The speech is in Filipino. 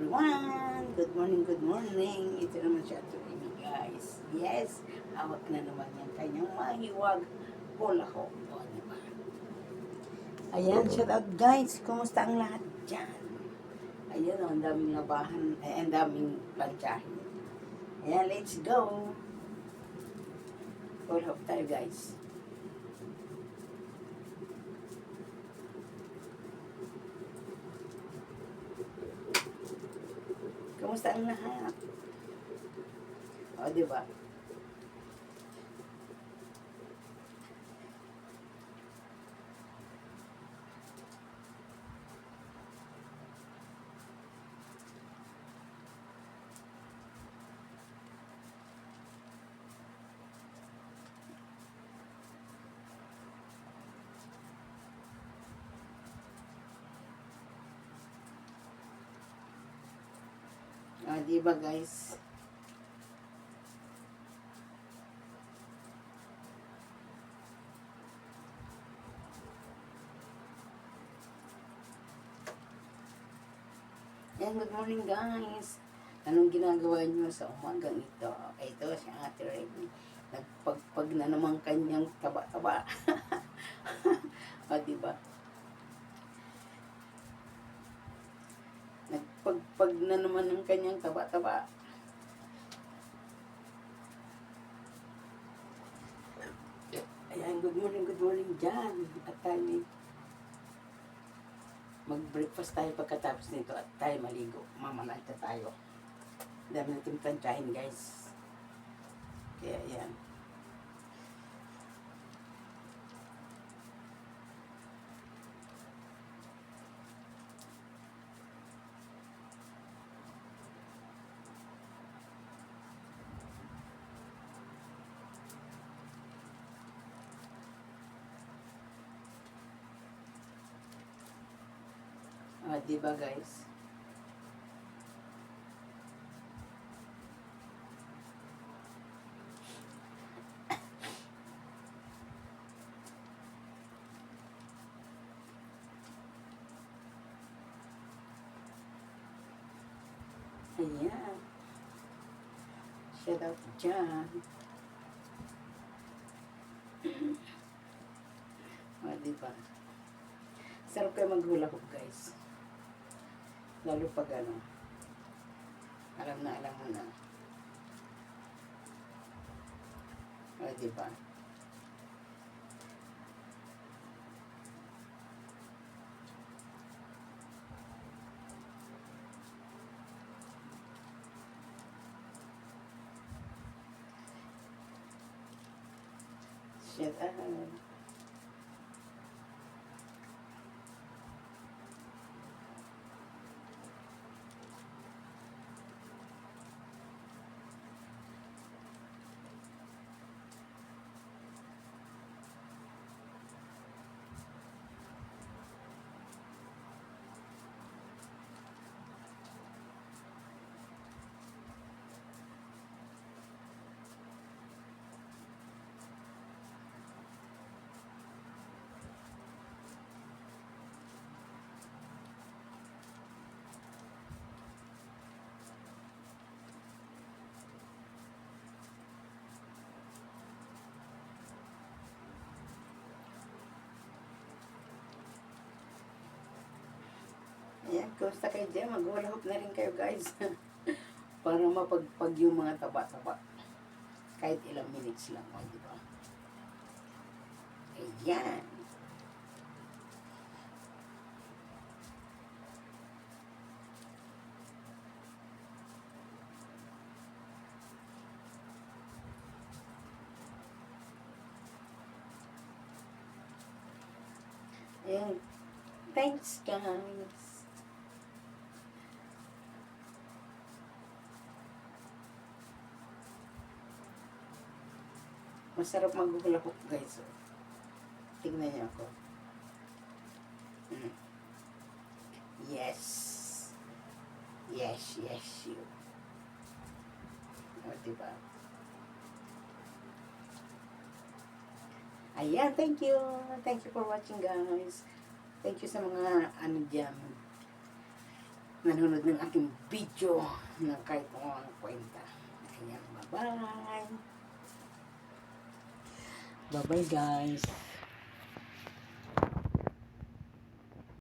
everyone! Good morning, good morning. Ito naman si Ate Amy, guys. Yes, hawak na naman yung kanyang mahiwag hula ho. O, diba? Ayan, shout out guys. Kumusta ang lahat dyan? Ayan, ang daming labahan, ang daming plantsahin. Ayan, let's go. Hula hop tayo, guys. Kumusta ang lahat? O, diba? O, diba, guys? Ayan, good morning guys. Anong ginagawa niyo sa umagang ito? Ito si Ate Remy. Nagpagpag na naman kanyang taba-taba. O, diba? Nagpagpag na naman ng kanyang taba-taba. Ayan, good morning dyan. At tayo mag-breakfast tayo pagkatapos nito at tayo maligo. Mamalanta tayo. Dami natin plantsahin, guys. Kaya, ayan. Diba, guys? Ayan. Shout out dyan. Diba? Sarap kayo maghula hoop, guys. Lalo pag ano, alam mo na. Diba? Shit, ayan, kumusta kayo dyan? Mag-hula hoop na rin kayo, guys. Para mapagpag yung mga taba-taba. Kahit ilang minutes lang, diba? Ayan. Ayan. Thanks, guys. Masarap maghula hoop, guys. Tignan niyo ako. Yes. Yes, you. O, diba? Ayan, thank you. Thank you for watching, guys. Thank you sa mga, ano dyan, nanonood ng aking video na kahit kung anong kwenta. Ayan, bye-bye. Bye-bye guys.